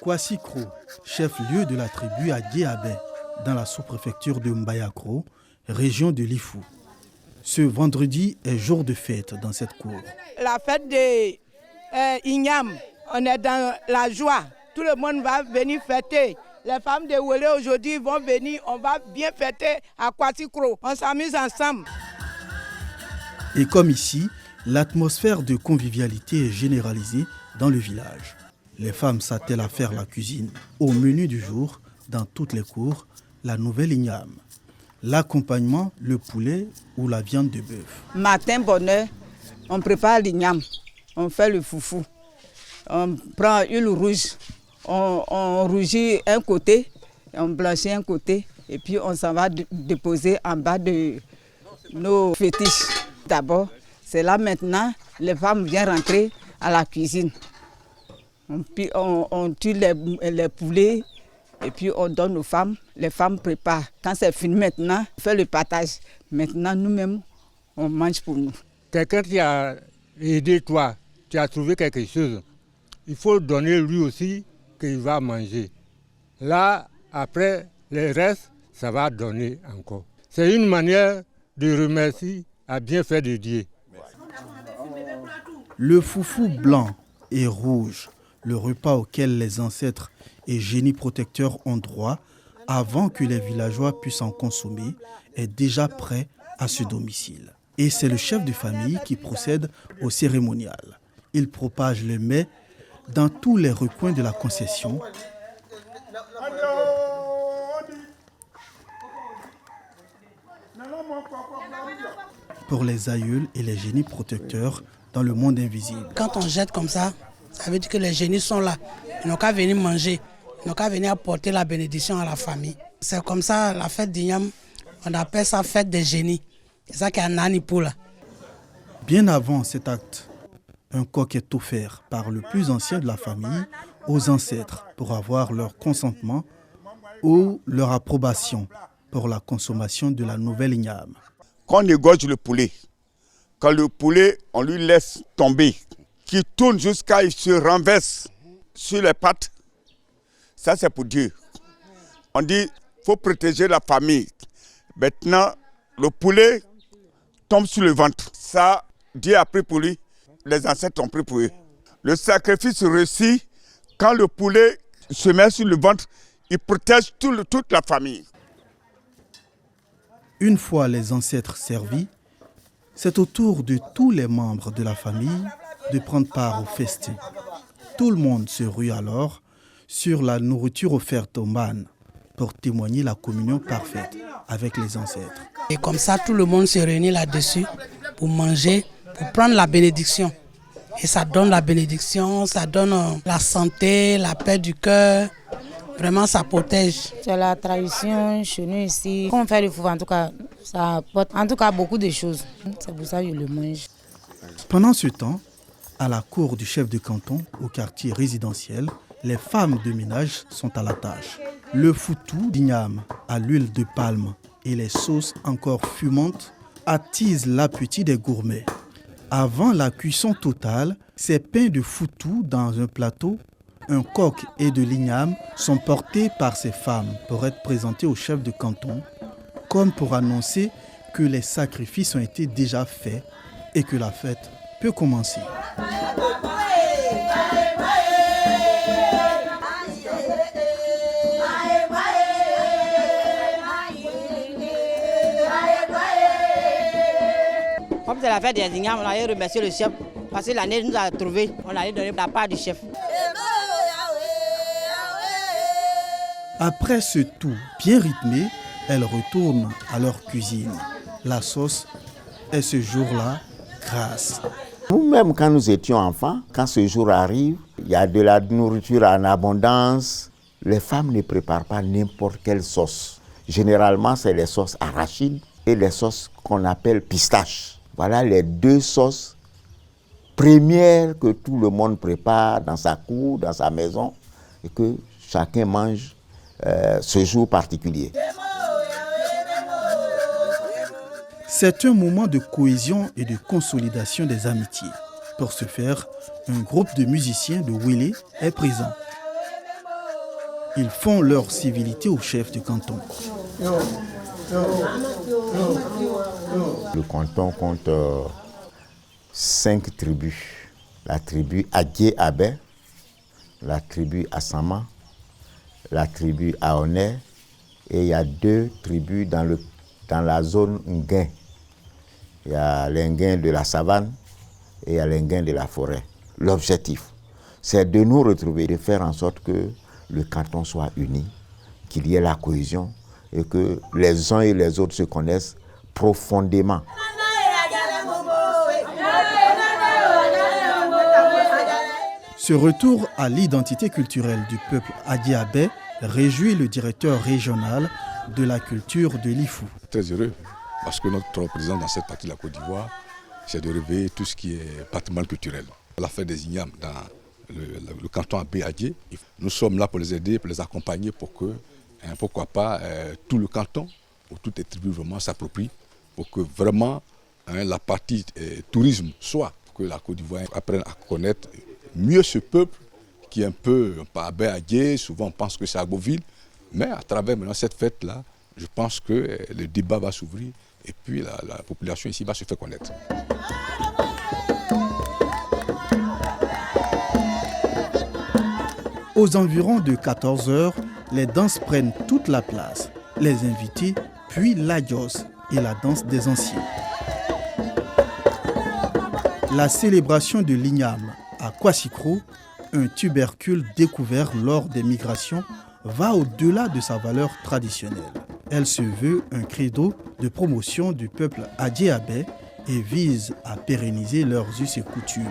Kwasi-Kro, chef-lieu de la tribu à Diabé, dans la sous-préfecture de Mbayakro, région de Lifou. Ce vendredi est jour de fête dans cette cour. La fête de Ignam, on est dans la joie. Tout le monde va venir fêter. Les femmes de Wele aujourd'hui vont venir, on va bien fêter à Kwasi-Kro. On s'amuse ensemble. Et comme ici, l'atmosphère de convivialité est généralisée dans le village. Les femmes s'attellent à faire la cuisine. Au menu du jour, dans toutes les cours, la nouvelle igname. L'accompagnement, le poulet ou la viande de bœuf. Matin, bonheur, on prépare l'igname, on fait le foufou. On prend huile rouge, on rougit un côté, on blanchit un côté, et puis on s'en va déposer en bas de nos fétiches. D'abord, c'est là maintenant, les femmes viennent rentrer à la cuisine. On tue les poulets et puis on donne aux femmes. Les femmes préparent. Quand c'est fini maintenant, on fait le partage. Maintenant, nous-mêmes, on mange pour nous. Quelqu'un qui a aidé toi, tu as trouvé quelque chose, il faut donner lui aussi qu'il va manger. Là, après, le reste, ça va donner encore. C'est une manière de remercier à bien faire de Dieu. Le foufou blanc et rouge, le repas auquel les ancêtres et génies protecteurs ont droit avant que les villageois puissent en consommer, est déjà prêt à ce domicile. Et c'est le chef de famille qui procède au cérémonial. Il propage le mets dans tous les recoins de la concession. Pour les aïeuls et les génies protecteurs dans le monde invisible. Quand on jette comme ça veut dire que les génies sont là. Ils n'ont qu'à venir manger. Ils n'ont qu'à venir apporter la bénédiction à la famille. C'est comme ça, la fête d'Ignam, on appelle ça fête des génies. C'est ça qui est un Nanipoula. Bien avant cet acte, un coq est offert par le plus ancien de la famille aux ancêtres pour avoir leur consentement ou leur approbation pour la consommation de la nouvelle igname. Quand on égorge le poulet, quand le poulet, on lui laisse tomber, qui tourne jusqu'à il se renverse sur les pattes, ça c'est pour Dieu. On dit, il faut protéger la famille. Maintenant, le poulet tombe sur le ventre. Ça, Dieu a pris pour lui, les ancêtres ont pris pour eux. Le sacrifice réussit, quand le poulet se met sur le ventre, il protège toute la famille. Une fois les ancêtres servis, c'est au tour de tous les membres de la famille de prendre part au festin. Tout le monde se rue alors sur la nourriture offerte aux mânes pour témoigner la communion parfaite avec les ancêtres. Et comme ça, tout le monde se réunit là-dessus pour manger, pour prendre la bénédiction. Et ça donne la bénédiction, ça donne la santé, la paix du cœur. Vraiment, ça protège. C'est la tradition chez nous ici. Quand on fait le foufou, en tout cas, ça apporte beaucoup de choses. C'est pour ça que je le mange. Pendant ce temps, à la cour du chef de canton, au quartier résidentiel, les femmes de ménage sont à la tâche. Le foutou d'igname à l'huile de palme et les sauces encore fumantes attisent l'appétit des gourmets. Avant la cuisson totale, ces pains de foutou dans un plateau, un coq et de l'igname sont portés par ces femmes pour être présentés au chef de canton, comme pour annoncer que les sacrifices ont été déjà faits et que la fête peut commencer. Comme c'est la fête des ignames, on allait remercier le chef parce que l'année nous a trouvé, on allait donner la part du chef. Après ce tout bien rythmé, elles retournent à leur cuisine. La sauce est ce jour-là grasse. Nous-mêmes, quand nous étions enfants, quand ce jour arrive, il y a de la nourriture en abondance. Les femmes ne préparent pas n'importe quelle sauce. Généralement, c'est les sauces arachides et les sauces qu'on appelle pistaches. Voilà les deux sauces premières que tout le monde prépare dans sa cour, dans sa maison, et que chacun mange ce jour particulier. C'est un moment de cohésion et de consolidation des amitiés. Pour ce faire, un groupe de musiciens de Wele est présent. Ils font leur civilité au chef du canton. Le canton compte 5 tribus. La tribu Adjé-Abé, la tribu Assama, la tribu Aoné, et il y a 2 tribus dans la zone Nguin. Il y a les Nguins de la savane et il y a les Nguins de la forêt. L'objectif, c'est de nous retrouver, de faire en sorte que le canton soit uni, qu'il y ait la cohésion et que les uns et les autres se connaissent profondément. Ce retour à l'identité culturelle du peuple Adjé-Abé réjouit le directeur régional de la culture de l'Ifou. Très heureux parce que notre président dans cette partie de la Côte d'Ivoire, c'est de réveiller tout ce qui est patrimoine culturel. La fête des ignames dans le canton Abé-Adjé, nous sommes là pour les aider, pour les accompagner pour que, pourquoi pas, tout le canton ou toutes les tribus vraiment s'approprient pour que vraiment la partie tourisme soit, pour que la Côte d'Ivoire apprenne à connaître mieux ce peuple qui est un peu pas Abé-Adjé, souvent on pense que c'est Agboville, mais à travers maintenant cette fête-là, je pense que le débat va s'ouvrir et puis la population ici va se faire connaître. Aux environs de 14 h, les danses prennent toute la place. Les invités, puis l'adios et la danse des anciens. La célébration de l'igname à Kwassikro, un tubercule découvert lors des migrations, va au-delà de sa valeur traditionnelle. Elle se veut un credo de promotion du peuple Adjé-Abé et vise à pérenniser leurs us et coutumes.